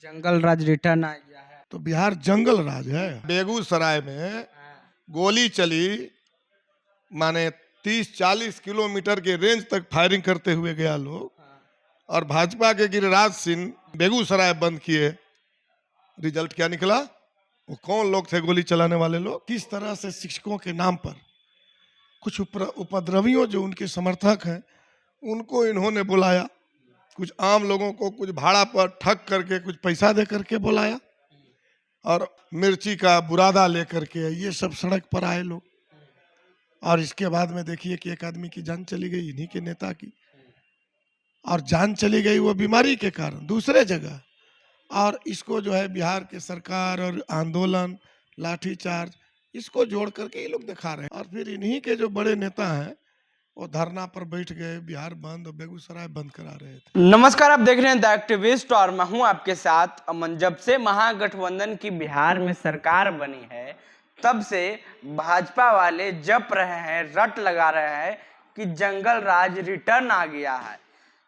जंगल राज return आ गया है। तो बिहार जंगल राज है। बेगूसराय में गोली चली, माने 30-40 किलोमीटर के रेंज तक फायरिंग करते हुए गया लोग, और भाजपा के गिरिराज सिंह बेगूसराय बंद किए। रिजल्ट क्या निकला? वो कौन लोग थे गोली चलाने वाले लोग? किस तरह से शिक्षकों के नाम पर कुछ उपद्रवियों जो उनके समर्थक हैं उनको इन्होंने बुलाया, कुछ आम लोगों को कुछ भाड़ा पर ठग करके कुछ पैसा दे करके बुलाया, और मिर्ची का बुरादा लेकर के ये सब सड़क पर आए लोग। और इसके बाद में देखिए कि एक आदमी की जान चली गई, इन्हीं के नेता की, और जान चली गई वो बीमारी के कारण दूसरे जगह। और इसको जो है बिहार के सरकार और आंदोलन, लाठीचार्ज, इसको जोड़ करके ये लोग दिखा रहे हैं। और फिर इन्हीं के जो बड़े नेता हैं वो धरना पर बैठ गए, बिहार बंद और बेगूसराय बंद करा रहे थे। नमस्कार, आप देख रहे हैं द एक्टिविस्ट और मैं हूं आपके साथ अमन। जब से महागठबंधन की बिहार में सरकार बनी है तब से भाजपा वाले जप रहे हैं, रट लगा रहे हैं कि जंगल राज रिटर्न आ गया है।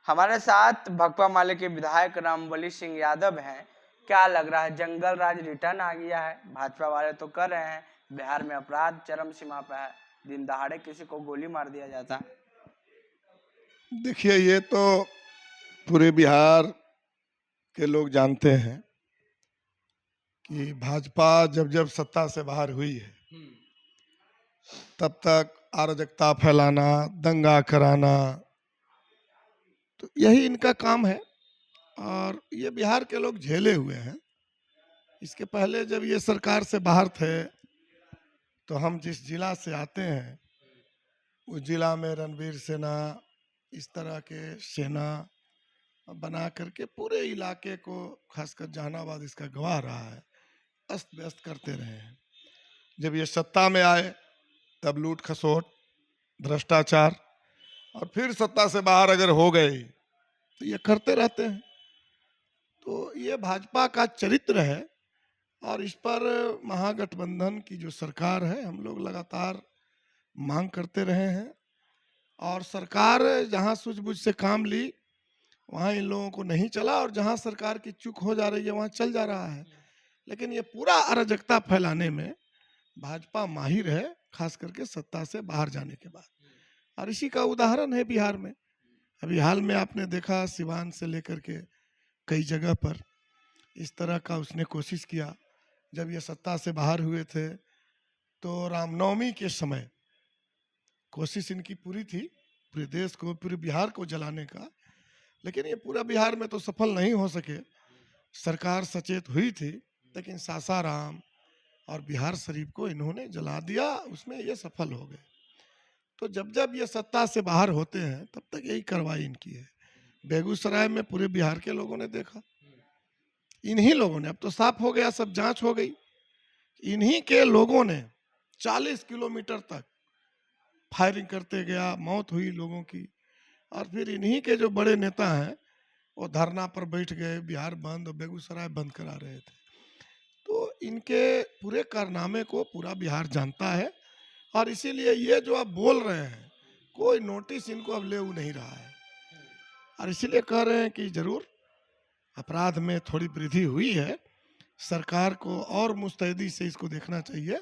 हमारे साथ भकपा माले के विधायक रामबली सिंह यादव हैं। क्या लग रहा है, जंगल राज रिटर्न आ गया है? भाजपा वाले तो कर रहे हैं, बिहार में अपराध चरम सीमा पर है, दिन दहाड़े किसी को गोली मार दिया जाता है। देखिए, ये तो पूरे बिहार के लोग जानते हैं कि भाजपा जब जब सत्ता से बाहर हुई है तब तक अराजकता फैलाना, दंगा कराना, तो यही इनका काम है। और ये बिहार के लोग झेले हुए हैं। इसके पहले जब ये सरकार से बाहर थे तो हम जिस जिला से आते हैं उस जिला में रणवीर सेना, इस तरह के सेना बना करके पूरे इलाके को, खासकर जहानाबाद इसका गवाह रहा है, अस्त व्यस्त करते रहे हैं। जब ये सत्ता में आए तब लूट खसोट, भ्रष्टाचार, और फिर सत्ता से बाहर अगर हो गए तो ये करते रहते हैं। तो ये भाजपा का चरित्र है। और इस पर महागठबंधन की जो सरकार है, हम लोग लगातार मांग करते रहे हैं, और सरकार जहां सूझबूझ से काम ली वहां इन लोगों को नहीं चला, और जहां सरकार की चूक हो जा रही है वहां चल जा रहा है। लेकिन ये पूरा अराजकता फैलाने में भाजपा माहिर है, खास करके सत्ता से बाहर जाने के बाद। और इसी का उदाहरण है बिहार में। अभी हाल में आपने देखा, सिवान से लेकर के कई जगह पर इस तरह का उसने कोशिश किया। जब ये सत्ता से बाहर हुए थे तो रामनवमी के समय कोशिश इनकी पूरी थी पूरे देश को, पूरे बिहार को जलाने का, लेकिन ये पूरा बिहार में तो सफल नहीं हो सके। सरकार सचेत हुई थी, लेकिन सासाराम और बिहार शरीफ को इन्होंने जला दिया, उसमें ये सफल हो गए। तो जब जब ये सत्ता से बाहर होते हैं तब तक यही कार्रवाई इनकी है। बेगूसराय में पूरे बिहार के लोगों ने देखा, इन्हीं लोगों ने, अब तो साफ हो गया, सब जांच हो गई, इन्हीं के लोगों ने 40 किलोमीटर तक फायरिंग करते गया, मौत हुई लोगों की। और फिर इन्हीं के जो बड़े नेता हैं वो धरना पर बैठ गए, बिहार बंद और बेगूसराय बंद करा रहे थे। तो इनके पूरे कारनामे को पूरा बिहार जानता है, और इसीलिए ये जो अब बोल रहे हैं कोई नोटिस इनको अब ले नहीं रहा है। और इसीलिए कह रहे हैं कि जरूर अपराध में थोड़ी वृद्धि हुई है, सरकार को और मुस्तैदी से इसको देखना चाहिए,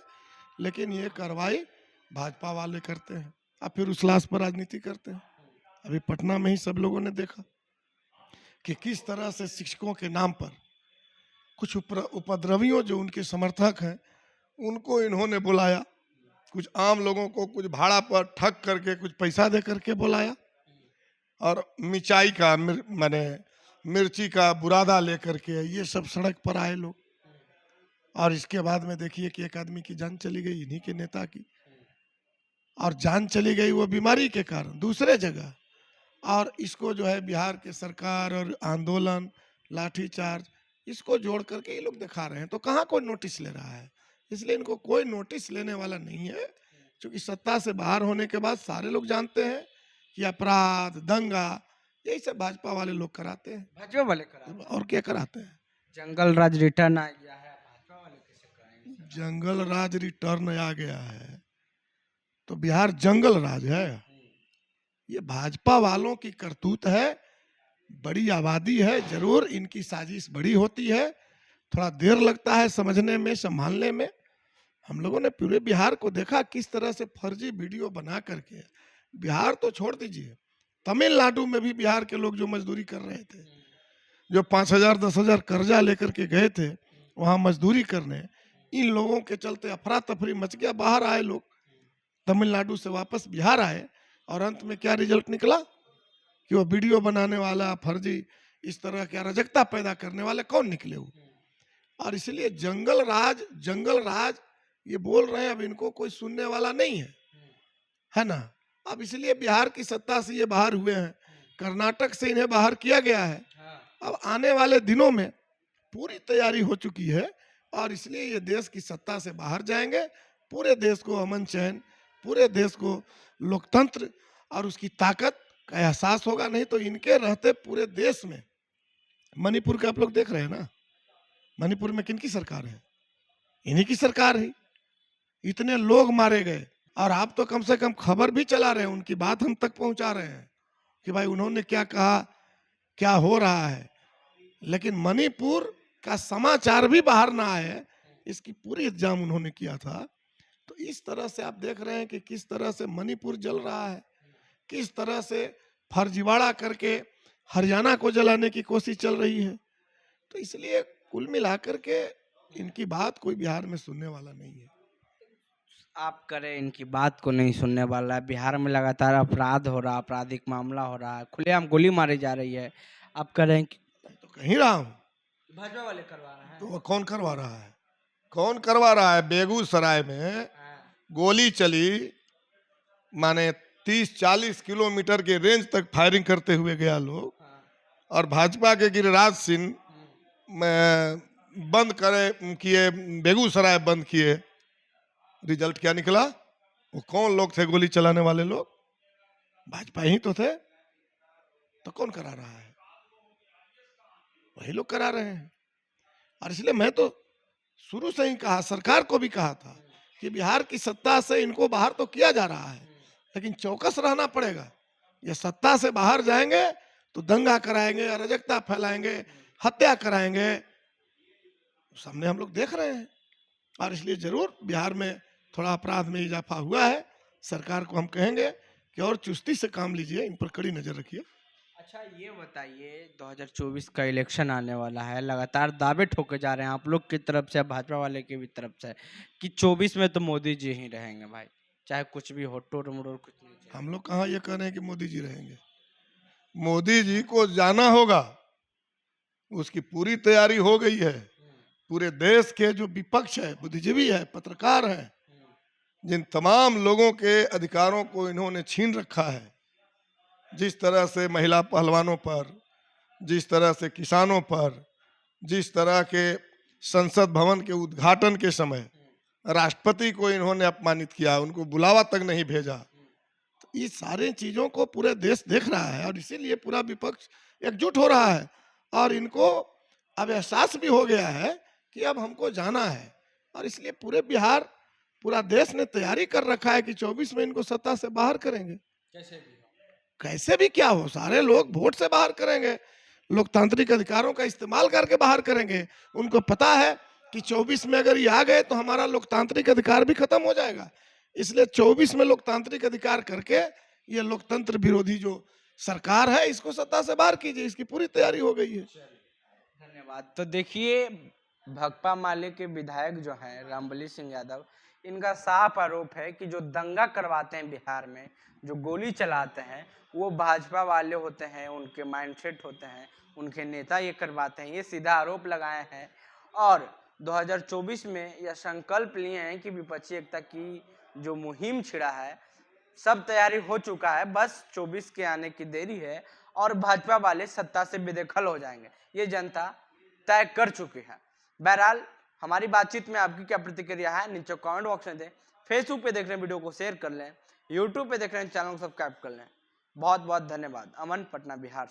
लेकिन ये कार्रवाई भाजपा वाले करते हैं और फिर उस लाश पर राजनीति करते हैं। अभी पटना में ही सब लोगों ने देखा कि किस तरह से शिक्षकों के नाम पर कुछ उपद्रवियों जो उनके समर्थक हैं उनको इन्होंने बुलाया, कुछ आम लोगों को कुछ भाड़ा पर ठग करके कुछ पैसा दे करके बुलाया, और मिर्चाई का माने मिर्ची का बुरादा लेकर के ये सब सड़क पर आए लोग। और इसके बाद में देखिए कि एक आदमी की जान चली गई, इन्हीं के नेता की, और जान चली गई वो बीमारी के कारण दूसरे जगह। और इसको जो है बिहार के सरकार और आंदोलन, लाठीचार्ज, इसको जोड़ करके ये लोग दिखा रहे हैं। तो कहाँ कोई नोटिस ले रहा है? इसलिए इनको कोई नोटिस लेने वाला नहीं है, क्योंकि सत्ता से बाहर होने के बाद सारे लोग जानते हैं कि अपराध, दंगा, यही सब भाजपा वाले लोग कराते हैं। भाजपा वाले कराते हैं, और क्या कराते हैं? जंगल राज रिटर्न आ गया है, भाजपा वाले कैसे कराएंगे? जंगल राज रिटर्न आ गया है तो बिहार जंगल राज है। ये भाजपा वालों की करतूत है बड़ी आबादी है, जरूर इनकी साजिश बड़ी होती है, थोड़ा देर लगता है समझने में, संभालने में। हम लोगों ने पूरे बिहार को देखा किस तरह से फर्जी वीडियो बना करके, बिहार तो छोड़ दीजिए, तमिलनाडु में भी बिहार के लोग जो मजदूरी कर रहे थे, जो 5,000 10,000 कर्जा लेकर के गए थे वहां मजदूरी करने, इन लोगों के चलते अफरा तफरी मच गया। बाहर आए लोग, तमिलनाडु से वापस बिहार आए, और अंत में क्या रिजल्ट निकला कि वो वीडियो बनाने वाला फर्जी, इस तरह के अराजकता पैदा करने वाले कौन निकले वो। और इसलिए जंगल राज ये बोल रहे हैं, अब इनको कोई सुनने वाला नहीं है ना। अब इसलिए बिहार की सत्ता से ये बाहर हुए हैं, कर्नाटक से इन्हें बाहर किया गया है। अब आने वाले दिनों में पूरी तैयारी हो चुकी है, और इसलिए ये देश की सत्ता से बाहर जाएंगे। पूरे देश को अमन चैन, पूरे देश को लोकतंत्र और उसकी ताकत का एहसास होगा। नहीं तो इनके रहते पूरे देश में, मणिपुर का आप लोग देख रहे हैं ना, मणिपुर में किनकी सरकार है? इन्हीं की सरकार है। इतने लोग मारे गए, और आप तो कम से कम खबर भी चला रहे हैं, उनकी बात हम तक पहुंचा रहे हैं कि भाई उन्होंने क्या कहा, क्या हो रहा है। लेकिन मणिपुर का समाचार भी बाहर ना आए, इसकी पूरी इंतजाम उन्होंने किया था। तो इस तरह से आप देख रहे हैं कि किस तरह से मणिपुर जल रहा है, किस तरह से फर्जीवाड़ा करके हरियाणा को जलाने की कोशिश चल रही है। तो इसलिए कुल मिलाकर के इनकी बात कोई बिहार में सुनने वाला नहीं है। आप करें, इनकी बात को नहीं सुनने वाला है। बिहार में लगातार अपराध हो रहा, आपराधिक मामला हो रहा है, खुलेआम गोली मारी जा रही है। आप कह रहे हैं कि तो कहीं रहा हूँ, भाजपा वाले करवा रहे हैं। तो वो कौन करवा रहा है? कौन करवा रहा है? बेगूसराय में गोली चली, माने 30-40 किलोमीटर के रेंज तक फायरिंग करते हुए गया लोग, और भाजपा के गिरिराज सिंह बंद किए, बेगूसराय बंद किए। रिजल्ट क्या निकला? वो कौन लोग थे गोली चलाने वाले लोग? भाजपा ही तो थे। तो कौन करा रहा है? वही लोग करा रहे हैं। और इसलिए मैं तो शुरू से ही कहा, सरकार को भी कहा था कि बिहार की सत्ता से इनको बाहर तो किया जा रहा है, लेकिन चौकस रहना पड़ेगा। ये सत्ता से बाहर जाएंगे तो दंगा कराएंगे, अराजकता फैलाएंगे, हत्या कराएंगे। सामने हम लोग देख रहे हैं। और इसलिए जरूर बिहार में थोड़ा अपराध में इजाफा हुआ है। सरकार को हम कहेंगे कि और चुस्ती से काम लीजिए, इन पर कड़ी नजर रखिए। अच्छा, ये बताइए, 2024 का इलेक्शन आने वाला है, लगातार दावे ठोके जा रहे हैं आप लोग की तरफ से, भाजपा वाले की भी तरफ से, कि 24 में तो मोदी जी ही रहेंगे भाई, चाहे कुछ भी हो, टोर मरोड़ कुछ नहीं चाहिए। हम लोग कहाँ ये कह रहे हैं कि मोदी जी रहेंगे? मोदी जी को जाना होगा, उसकी पूरी तैयारी हो गई है। पूरे देश के जो विपक्ष है, बुद्धिजीवी है, पत्रकार है, जिन तमाम लोगों के अधिकारों को इन्होंने छीन रखा है, जिस तरह से महिला पहलवानों पर, जिस तरह से किसानों पर, जिस तरह के संसद भवन के उद्घाटन के समय राष्ट्रपति को इन्होंने अपमानित किया, उनको बुलावा तक नहीं भेजा। तो ये सारे चीजों को पूरे देश देख रहा है, और इसीलिए पूरा विपक्ष एकजुट हो रहा है। और इनको अब एहसास भी हो गया है कि अब हमको जाना है, और इसलिए पूरे बिहार, पूरा देश ने तैयारी कर रखा है कि 24 में इनको सत्ता से बाहर करेंगे। कैसे भी क्या हो, सारे लोग वोट से बाहर करेंगे, लोकतांत्रिक अधिकारों का इस्तेमाल करके बाहर करेंगे। उनको पता है कि 24 में अगर ये आ गए तो हमारा लोकतांत्रिक अधिकार भी खत्म हो जाएगा। इसलिए 24 में लोकतांत्रिक अधिकार करके ये लोकतंत्र विरोधी जो सरकार है, इसको सत्ता से बाहर कीजिए। इसकी पूरी तैयारी हो गई है। धन्यवाद। तो देखिए, भकपा माले के विधायक जो हैं रामबली सिंह यादव, इनका साफ आरोप है कि जो दंगा करवाते हैं बिहार में, जो गोली चलाते हैं, वो भाजपा वाले होते हैं, उनके माइंडसेट होते हैं, उनके नेता ये करवाते हैं। ये सीधा आरोप लगाए हैं, और 2024 में यह संकल्प लिए हैं कि विपक्षी एकता की जो मुहिम छिड़ा है, सब तैयारी हो चुका है, बस 24 के आने की देरी है, और भाजपा वाले सत्ता से बेदखल हो जाएंगे, ये जनता तय कर चुकी है। बहरहाल, हमारी बातचीत में आपकी क्या प्रतिक्रिया है, नीचे कमेंट बॉक्स में दें। फेसबुक पे देख रहे हैं वीडियो को शेयर कर लें, यूट्यूब पे देख रहे हैं चैनल को सब्सक्राइब कर लें। बहुत बहुत धन्यवाद। अमन, पटना, बिहार।